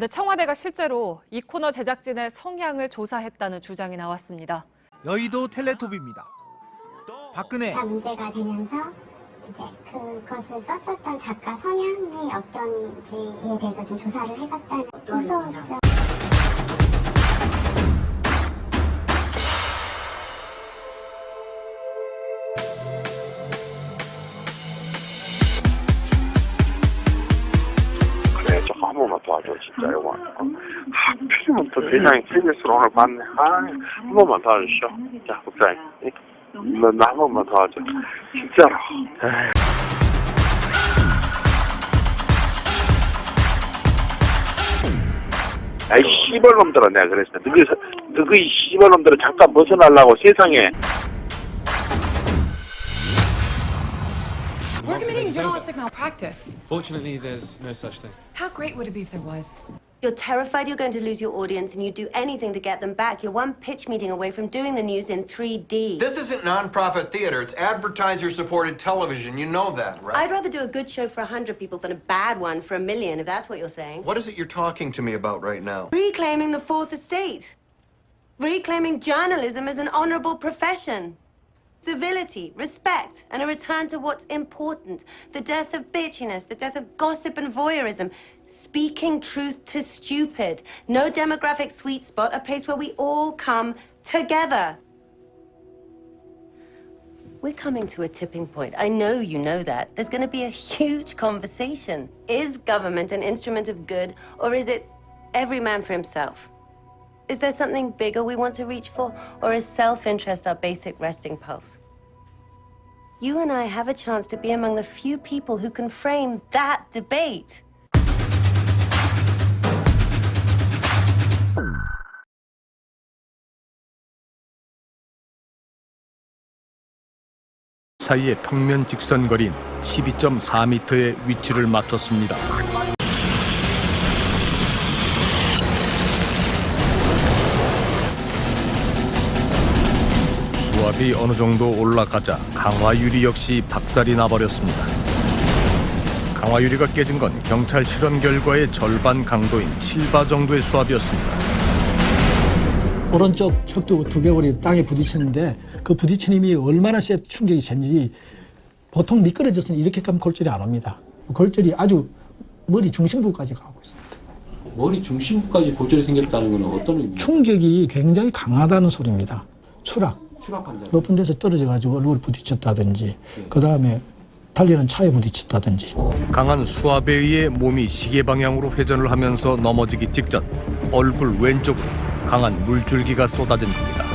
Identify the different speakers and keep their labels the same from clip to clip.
Speaker 1: 그런데 청와대가 실제로 이 코너 제작진의 성향을 조사했다는 주장이 나왔습니다.
Speaker 2: 여의도 텔레토비입니다. 박근혜.
Speaker 3: 다 문제가 되면서 이제 그것을 썼었던 작가 성향이 어떤지에 대해서 좀 조사를 해봤다는. 무서웠죠.
Speaker 4: 그래, 저 한 번만 도와줘, 진짜, 이거. 하필이면 또 대장이 KBS로 오늘 봤네. 한 번만 도와주시오. 자, 국장님. 나 한 번만 도와줘. 진짜로. 아이, 씨발놈들아, 내가 그랬어. 너희 씨발놈들은 잠깐 벗어나려고 세상에.
Speaker 5: We're committing journalistic malpractice.
Speaker 6: Fortunately, there's no such thing.
Speaker 5: How great would it be if there was?
Speaker 7: You're terrified you're going to lose your audience and you'd do anything to get them back. You're one pitch meeting away from doing the news in 3D.
Speaker 8: This isn't nonprofit theater. It's advertiser-supported television. You know that, right?
Speaker 7: I'd rather do a good show for 100 people than a bad one for 1 million, if that's what you're saying.
Speaker 8: What is it you're talking to me about right now?
Speaker 7: Reclaiming the fourth estate. Reclaiming journalism as an honorable profession. Civility, respect, and a return to what's important. The death of bitchiness, the death of gossip and voyeurism. Speaking truth to stupid. No demographic sweet spot, a place where we all come together. We're coming to a tipping point. I know you know that. There's going to be a huge conversation. Is government an instrument of good, or is it every man for himself? Is there something bigger we want to reach for, or is self-interest our basic resting pulse? You and I have a chance to be among the few people who can frame that debate.
Speaker 9: 사이의 평면 직선 거리인 12.4m의 위치를 맞췄습니다. 수압이 어느 정도 올라가자 강화유리 역시 박살이 나버렸습니다. 강화유리가 깨진 건 경찰 실험 결과의 절반 강도인 7바 정도의 수압이었습니다.
Speaker 10: 오른쪽 척도 두개골이 땅에 부딪히는데 그 부딪힌 힘이 얼마나 세 충격이 센지 보통 미끄러졌으니 이렇게 가면 골절이 안 옵니다. 골절이 아주 머리 중심부까지 가고 있습니다.
Speaker 6: 머리 중심부까지 골절이 생겼다는 건 어떤 의미예요?
Speaker 10: 충격이 굉장히 강하다는 소리입니다.
Speaker 6: 추락한다.
Speaker 10: 높은 데서 떨어져가지고 얼굴 부딪혔다든지 그 다음에 달리는 차에 부딪혔다든지.
Speaker 9: 강한 수압에 의해 몸이 시계 방향으로 회전을 하면서 넘어지기 직전 얼굴 왼쪽으로 강한 물줄기가 쏟아진 겁니다.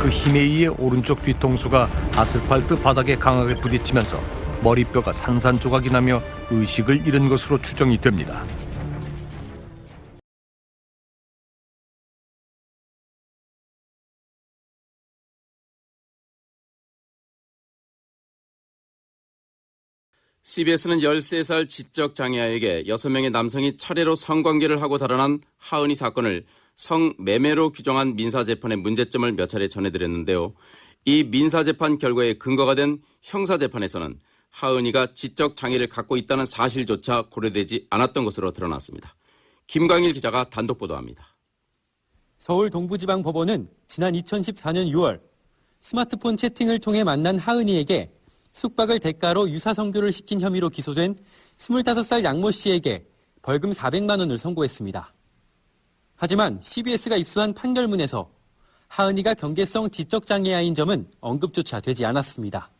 Speaker 9: 그 힘에 의해 오른쪽 뒤통수가 아스팔트 바닥에 강하게 부딪히면서 머리뼈가 산산조각이 나며 의식을 잃은 것으로 추정이 됩니다.
Speaker 11: CBS는 13살 지적장애아에게 6명의 남성이 차례로 성관계를 하고 달아난 하은이 사건을 성매매로 규정한 민사재판의 문제점을 몇 차례 전해드렸는데요. 이 민사재판 결과에 근거가 된 형사재판에서는 하은이가 지적장애를 갖고 있다는 사실조차 고려되지 않았던 것으로 드러났습니다. 김광일 기자가 단독 보도합니다.
Speaker 12: 서울 동부지방법원은 지난 2014년 6월 스마트폰 채팅을 통해 만난 하은이에게 숙박을 대가로 유사성교를 시킨 혐의로 기소된 25살 양모 씨에게 벌금 400만 원을 선고했습니다. 하지만 CBS가 입수한 판결문에서 하은이가 경계성 지적장애아인 점은 언급조차 되지 않았습니다.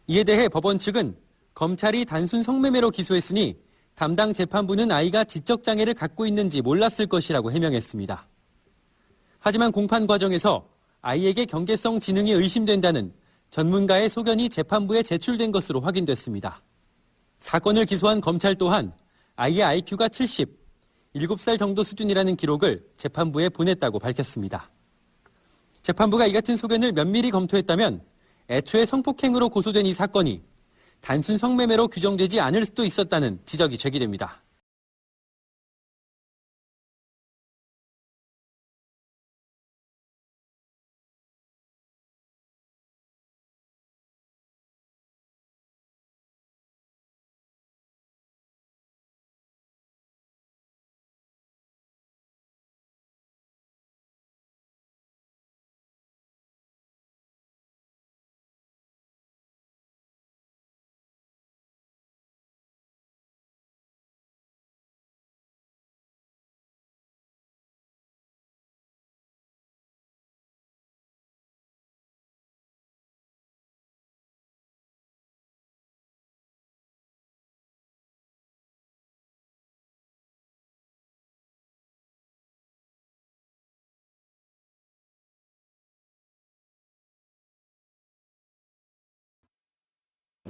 Speaker 12: 이에 대해 법원 측은 검찰이 단순 성매매로 기소했으니 담당 재판부는 아이가 지적장애를 갖고 있는지 몰랐을 것이라고 해명했습니다. 하지만 공판 과정에서 아이에게 경계성 지능이 의심된다는 전문가의 소견이 재판부에 제출된 것으로 확인됐습니다. 사건을 기소한 검찰 또한 아이의 IQ가 70, 7살 정도 수준이라는 기록을 재판부에 보냈다고 밝혔습니다. 재판부가 이 같은 소견을 면밀히 검토했다면 애초에 성폭행으로 고소된 이 사건이 단순 성매매로 규정되지 않을 수도 있었다는 지적이 제기됩니다.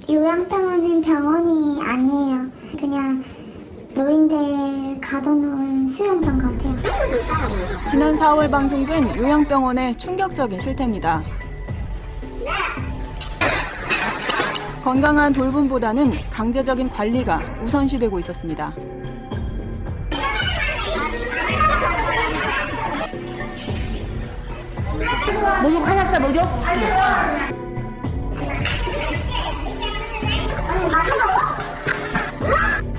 Speaker 3: 요양병원은 병원이 아니에요. 그냥 노인들 가둬놓은 수용소 같아요.
Speaker 13: 지난 4월 방송된 요양병원의 충격적인 실태입니다. 건강한 돌봄보다는 강제적인 관리가 우선시되고 있었습니다.
Speaker 3: 목욕하셨어, 목욕?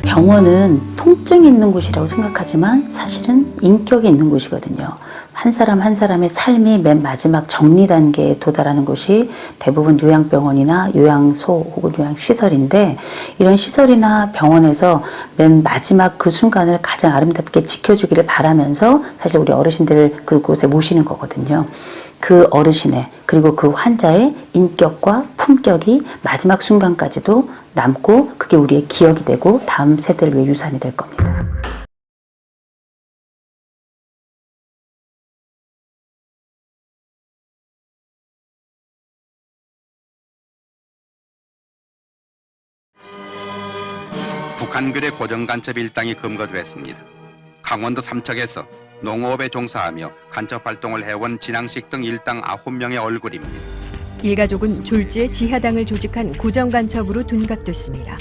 Speaker 14: 병원은 통증이 있는 곳이라고 생각하지만 사실은 인격이 있는 곳이거든요. 한 사람 한 사람의 삶이 맨 마지막 정리 단계에 도달하는 곳이 대부분 요양병원이나 요양소 혹은 요양시설인데, 이런 시설이나 병원에서 맨 마지막 그 순간을 가장 아름답게 지켜주기를 바라면서 사실 우리 어르신들을 그곳에 모시는 거거든요. 그 어르신의 그리고 그 환자의 인격과 품격이 마지막 순간까지도 남고, 그게 우리의 기억이 되고 다음 세대를 위해 유산이 될 겁니다.
Speaker 11: 북한군의 고정간첩 일당이 검거됐습니다. 강원도 삼척에서 농업에 종사하며 간첩 활동을 해온 진앙식 등 일당 9명의 얼굴입니다.
Speaker 15: 일가족은 졸지에 지하당을 조직한 고정간첩으로 둔갑됐습니다.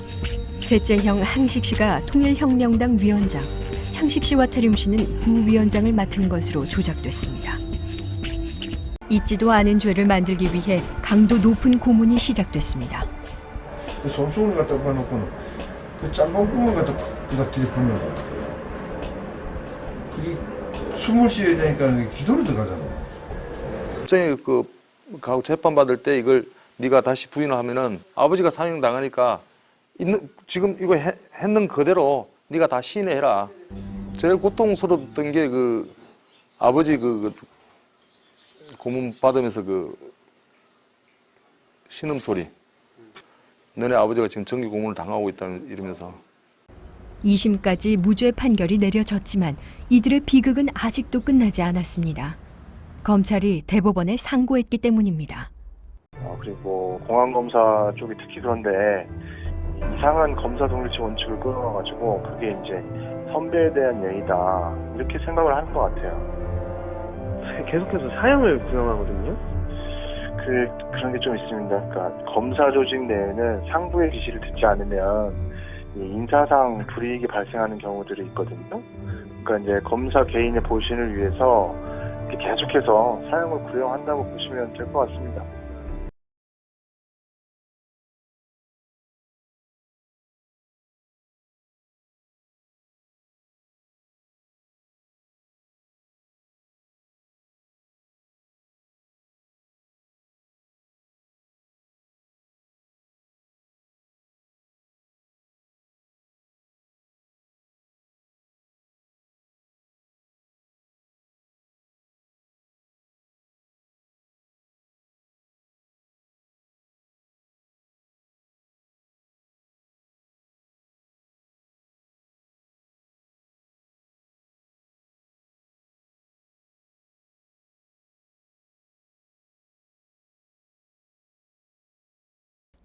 Speaker 15: 셋째 형 항식 씨가 통일혁명당 위원장, 창식 씨와 태룡 씨는 부위원장을 맡은 것으로 조작됐습니다. 잊지도 않은 죄를 만들기 위해 강도 높은 고문이 시작됐습니다.
Speaker 16: 그 손수건을 갖다 봐놓고는 그 짬뽕 구멍 갖다 그다 들이붓는 거야. 그게 숨을 쉬어야 되니까 기도로 들어가잖아.
Speaker 17: 갑자기 가고 재판 받을 때 이걸 네가 다시 부인을 하면은 아버지가 사형 당하니까 지금 이거 했는 그대로 네가 다 시인해라. 제일 고통스러웠던 게 아버지 고문 받으면서 신음 소리. 너네 아버지가 지금 정기 고문을 당하고 있다는 이러면서.
Speaker 15: 2심까지 무죄 판결이 내려졌지만 이들의 비극은 아직도 끝나지 않았습니다. 검찰이 대법원에 상고했기 때문입니다.
Speaker 4: 그리고 공안검사 쪽이 특히 그런데 이상한 검사 독립치 원칙을 끌어가지고 그게 이제 선배에 대한 예의다 이렇게 생각을 하는 것 같아요.
Speaker 18: 계속해서 사형을 구형하거든요.
Speaker 4: 그런 게 좀 있습니다. 그러니까 검사 조직 내에는 상부의 지시를 듣지 않으면 인사상 불이익이 발생하는 경우들이 있거든요. 그러니까 이제 검사 개인의 보신을 위해서 계속해서 사형을 구형한다고 보시면 될 것 같습니다.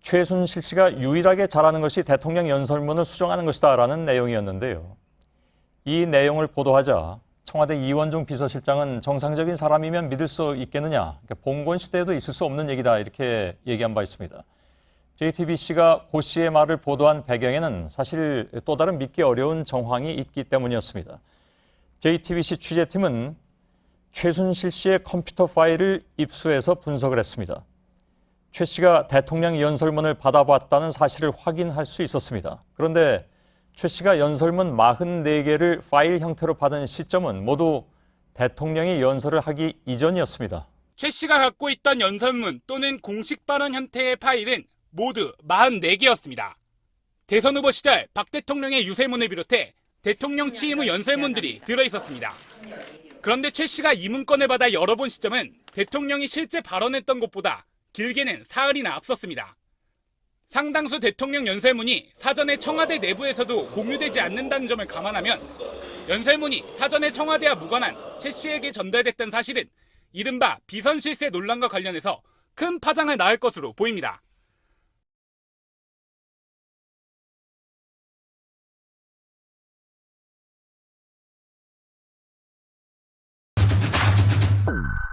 Speaker 19: 최순실 씨가 유일하게 잘하는 것이 대통령 연설문을 수정하는 것이다라는 내용이었는데요. 이 내용을 보도하자 청와대 이원종 비서실장은 정상적인 사람이면 믿을 수 있겠느냐, 봉건 시대에도 있을 수 없는 얘기다 이렇게 얘기한 바 있습니다. JTBC가 고 씨의 말을 보도한 배경에는 사실 또 다른 믿기 어려운 정황이 있기 때문이었습니다. JTBC 취재팀은 최순실 씨의 컴퓨터 파일을 입수해서 분석을 했습니다. 최 씨가 대통령 연설문을 받아봤다는 사실을 확인할 수 있었습니다. 그런데 최 씨가 연설문 44개를 파일 형태로 받은 시점은 모두 대통령이 연설을 하기 이전이었습니다.
Speaker 20: 최 씨가 갖고 있던 연설문 또는 공식 발언 형태의 파일은 모두 44개였습니다. 대선 후보 시절 박 대통령의 유세문을 비롯해 대통령 취임 후 연설문들이 들어있었습니다. 그런데 최 씨가 이 문건을 받아 열어본 시점은 대통령이 실제 발언했던 것보다 길게는 사흘이나 앞섰습니다. 상당수 대통령 연설문이 사전에 청와대 내부에서도 공유되지 않는다는 점을 감안하면 연설문이 사전에 청와대와 무관한 최 씨에게 전달됐던 사실은 이른바 비선 실세 논란과 관련해서 큰 파장을 낳을 것으로 보입니다.
Speaker 9: 있습니다.